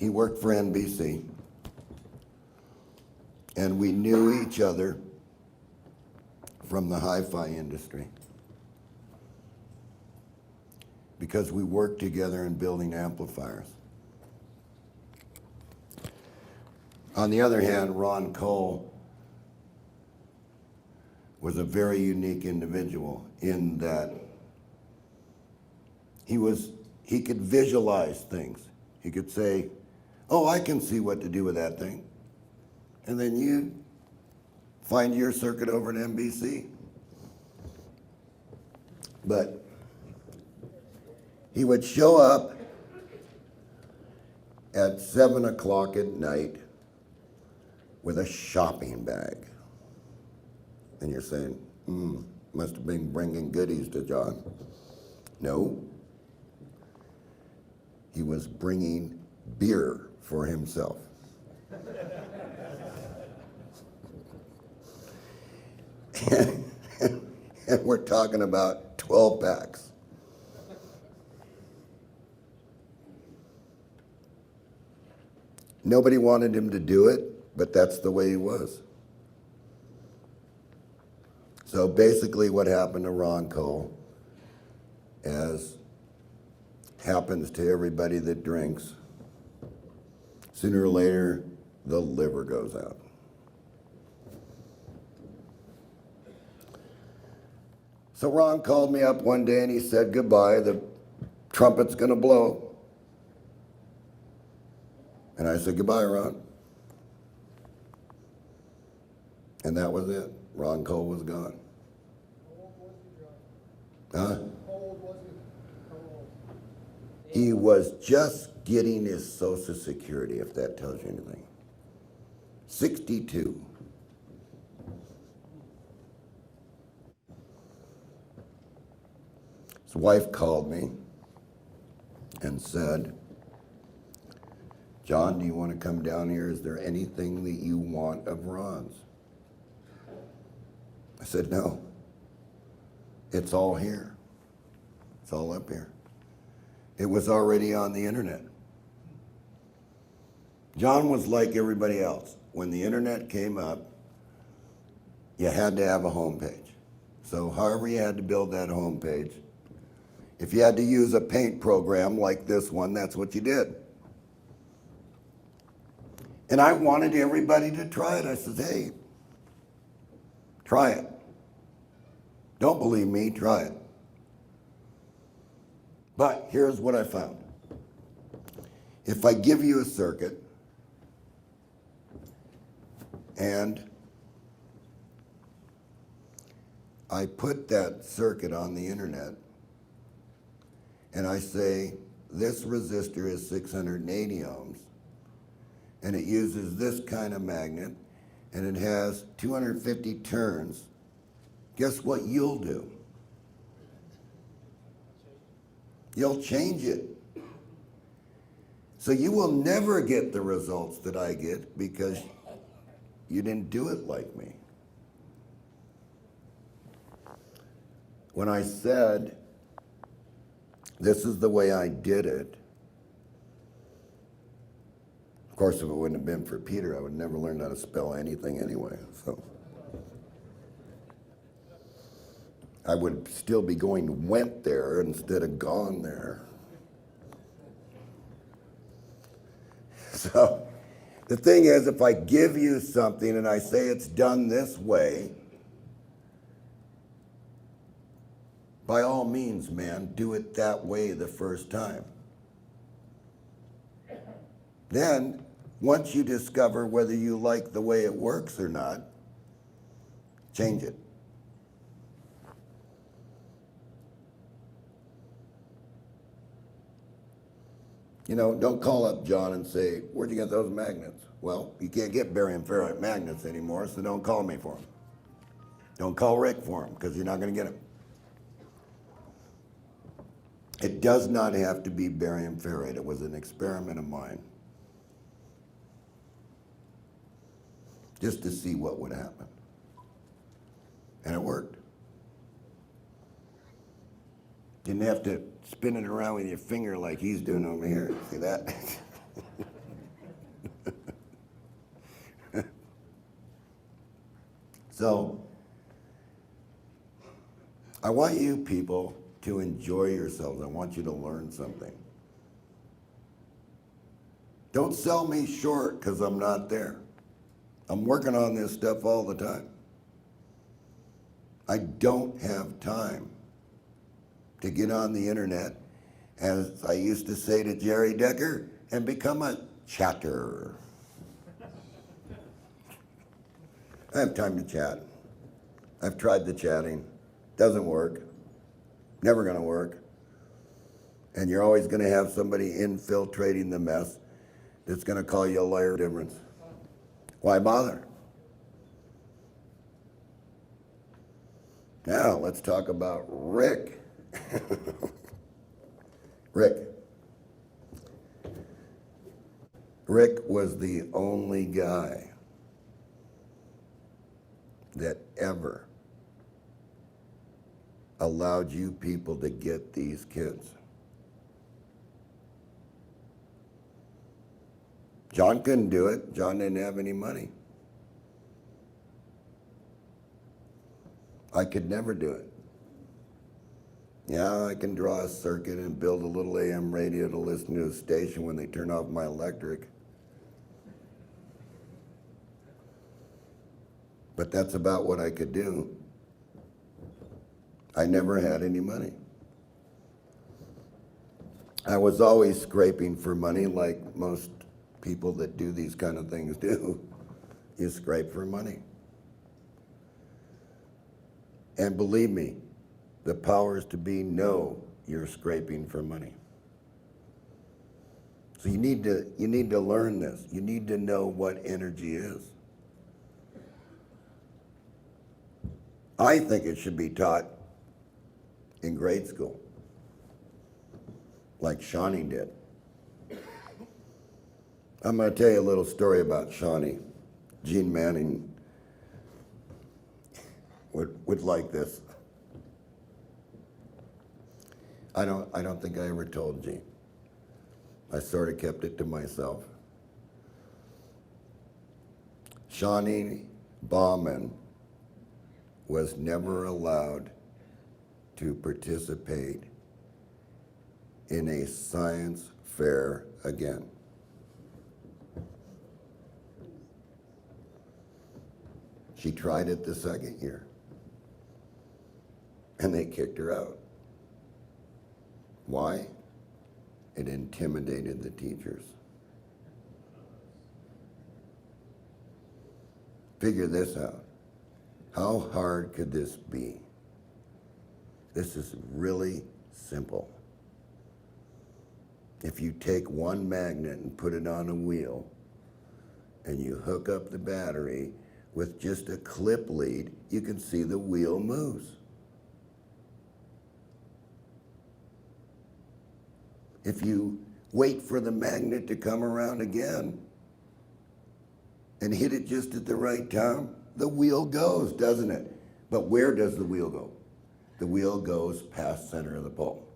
he worked for NBC, and we knew each other from the hi-fi industry because we worked together in building amplifiers. On the other hand, Ron Cole was a very unique individual in that he could visualize things. He could say, oh, I can see what to do with that thing. And then you find your circuit over at NBC. But he would show up at 7 o'clock at night with a shopping bag. And you're saying, must have been bringing goodies to John. No. He was bringing beer for himself. And we're talking about 12 packs. Nobody wanted him to do it, but that's the way he was. So basically what happened to Ron Cole, as happens to everybody that drinks, sooner or later, the liver goes out. So Ron called me up one day and he said, goodbye, the trumpet's gonna blow. And I said, goodbye, Ron. And that was it. Ron Cole was gone. How old was he, John? Huh? How old was he? How old? He was just getting his Social Security, if that tells you anything. 62. His wife called me and said, John, do you want to come down here? Is there anything that you want of Ron's? I said, no. It's all here. It's all up here. It was already on the internet. John was like everybody else. When the internet came up, you had to have a homepage. So however you had to build that homepage, if you had to use a paint program like this one, that's what you did. And I wanted everybody to try it. I said, hey, try it. Don't believe me, try it. But here's what I found. If I give you a circuit and I put that circuit on the internet and I say, this resistor is 680 ohms and it uses this kind of magnet and it has 250 turns, guess what you'll do? You'll change it. So you will never get the results that I get because you didn't do it like me. When I said, this is the way I did it, of course, if it wouldn't have been for Peter, I would never learn how to spell anything anyway. So I would still be going went there instead of gone there. So the thing is, if I give you something and I say it's done this way, by all means, man, do it that way the first time. Then, once you discover whether you like the way it works or not, change it. You know, don't call up John and say, where'd you get those magnets? Well, you can't get barium ferrite magnets anymore, so don't call me for them. Don't call Rick for them, because you're not going to get them. It does not have to be barium ferrite. It was an experiment of mine. Just to see what would happen. And it worked. Didn't have to spin it around with your finger like he's doing over here. See that? So, I want you people to enjoy yourselves. I want you to learn something. Don't sell me short because I'm not there. I'm working on this stuff all the time. I don't have time to get on the internet, as I used to say to Jerry Decker, and become a chatter. I have time to chat. I've tried the chatting. Doesn't work. Never gonna work. And you're always gonna have somebody infiltrating the mess that's gonna call you a liar difference. Why bother? Now, let's talk about Rick. Rick was the only guy that ever allowed you people to get these kids. John couldn't do it. John didn't have any money. I could never do it. Yeah, I can draw a circuit and build a little AM radio to listen to a station when they turn off my electric. But that's about what I could do. I never had any money. I was always scraping for money like most people that do these kind of things do. You scrape for money. And believe me, the powers to be know you're scraping for money. So you need to learn this. You need to know what energy is. I think it should be taught in grade school, like Shawnee did. I'm going to tell you a little story about Shawnee. Gene Manning would like this. I don't think I ever told Gene. I sort of kept it to myself. Shawnee Bauman was never allowed to participate in a science fair again. She tried it the second year, and they kicked her out. Why? It intimidated the teachers. Figure this out. How hard could this be? This is really simple. If you take one magnet and put it on a wheel, and you hook up the battery with just a clip lead, you can see the wheel moves. If you wait for the magnet to come around again and hit it just at the right time, the wheel goes, doesn't it? But where does the wheel go? The wheel goes past center of the pole.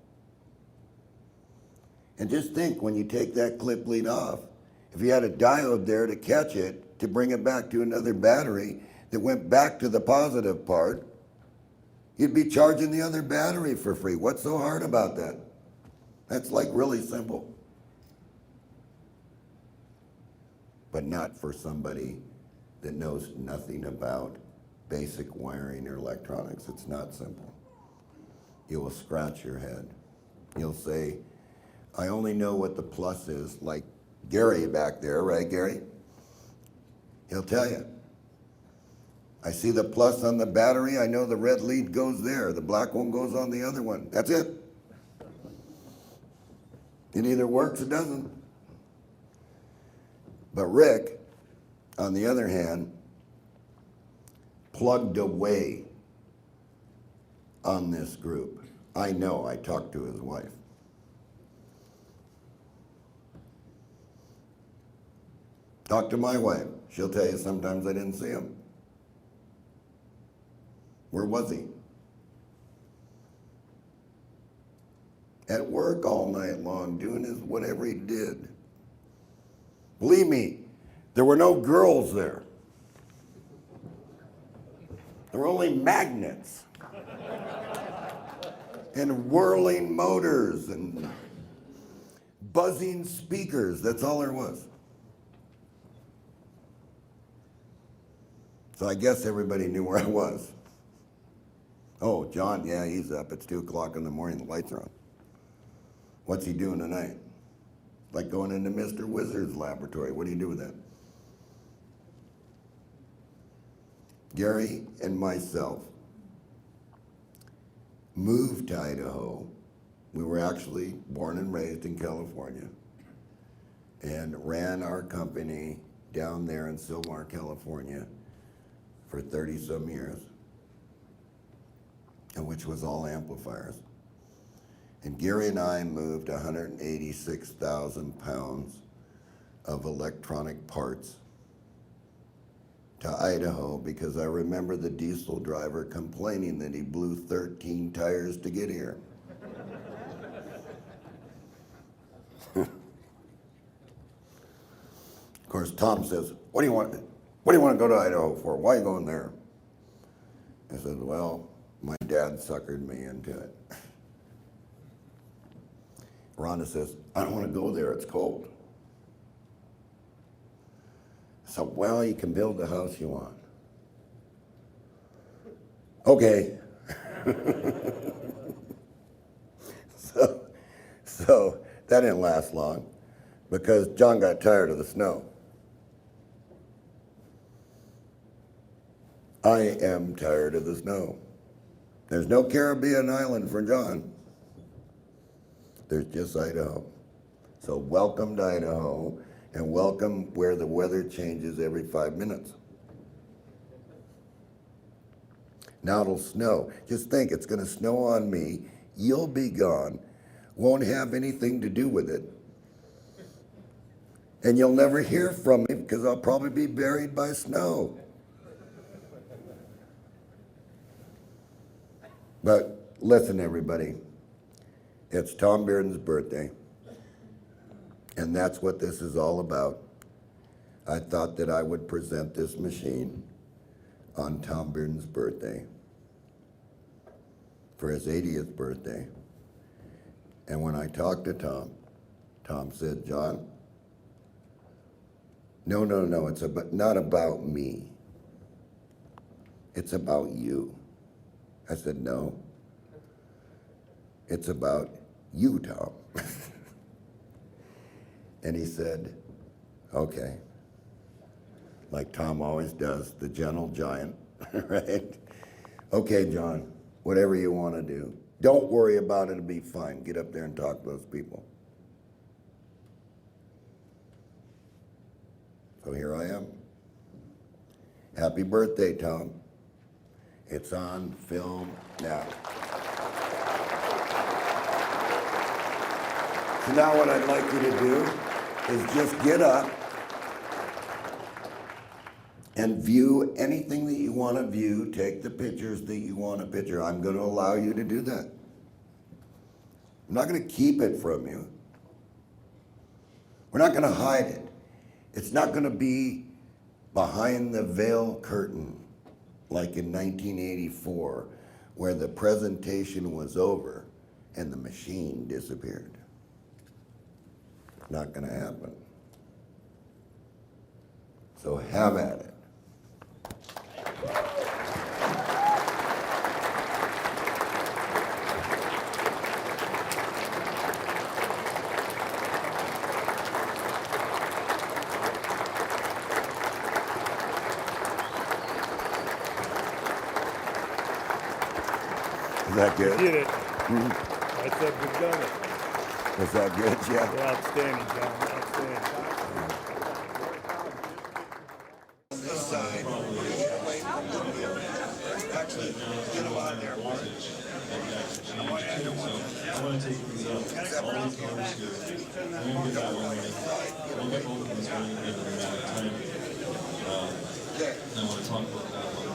And just think, when you take that clip lead off, if you had a diode there to catch it, to bring it back to another battery that went back to the positive part, you'd be charging the other battery for free. What's so hard about that? That's like really simple. But not for somebody that knows nothing about basic wiring or electronics. It's not simple. You will scratch your head. You'll say, I only know what the plus is, like Gary back there, right, Gary? He'll tell you. I see the plus on the battery. I know the red lead goes there. The black one goes on the other one. That's it. It either works or doesn't. But Rick, on the other hand, plugged away on this group. I know, I talked to his wife. Talk to my wife. She'll tell you sometimes I didn't see him. Where was he? At work all night long, doing his whatever he did. Believe me, there were no girls there. There were only magnets and whirling motors and buzzing speakers. That's all there was. So I guess everybody knew where I was. Oh, John, yeah, he's up. It's 2 o'clock in the morning. The lights are on. What's he doing tonight? Like going into Mr. Wizard's laboratory. What do you do with that? Gary and myself moved to Idaho. We were actually born and raised in California and ran our company down there in Sylmar, California for 30 some years, and which was all amplifiers. And Gary and I moved 186,000 pounds of electronic parts to Idaho because I remember the diesel driver complaining that he blew 13 tires to get here. Of course, Tom says, what do you want to go to Idaho for? Why are you going there? I said, well, my dad suckered me into it. Rhonda says, I don't want to go there, it's cold. So, well, you can build the house you want. Okay. So that didn't last long because John got tired of the snow. I am tired of the snow. There's no Caribbean island for John. There's just Idaho. So welcome to Idaho, and welcome where the weather changes every 5 minutes. Now it'll snow. Just think, it's going to snow on me. You'll be gone. Won't have anything to do with it. And you'll never hear from me because I'll probably be buried by snow. But listen, everybody. It's Tom Bearden's birthday. And that's what this is all about. I thought that I would present this machine on Tom Bearden's birthday, for his 80th birthday. And when I talked to Tom, Tom said, John, no, it's not about me. It's about you. I said, no, it's about you, Tom. And he said, okay, like Tom always does, the gentle giant, right? Okay, John, whatever you want to do. Don't worry about it, it'll be fine. Get up there and talk to those people. So here I am. Happy birthday, Tom. It's on film now. So now what I'd like you to do is just get up and view anything that you want to view, take the pictures that you want to picture. I'm going to allow you to do that. I'm not going to keep it from you. We're not going to hide it. It's not going to be behind the veil curtain like in 1984 where the presentation was over and the machine disappeared. Not going to happen. So have at it. Is that good? You did it. I said we've done it. Was that good, Jeff? You're outstanding, John. Outstanding. This side. Actually, get them out of there. I want to take these up. All these colors here. I'm going to get that one right. We'll get both of these when we get the amount of time. I want to talk about that one.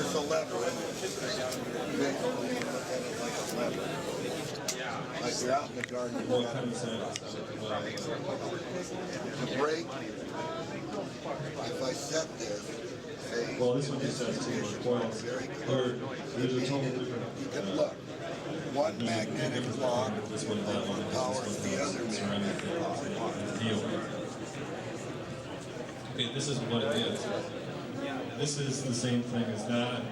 It's a lever. Like you're out in the garden. What kind of sound? The brake, if I set this, Well, this one just has two more coils. There's a total different. Look, one magnetic law This one, that one, powers the other magnetic law. deal. Okay, this is what it is. This is the same thing as that.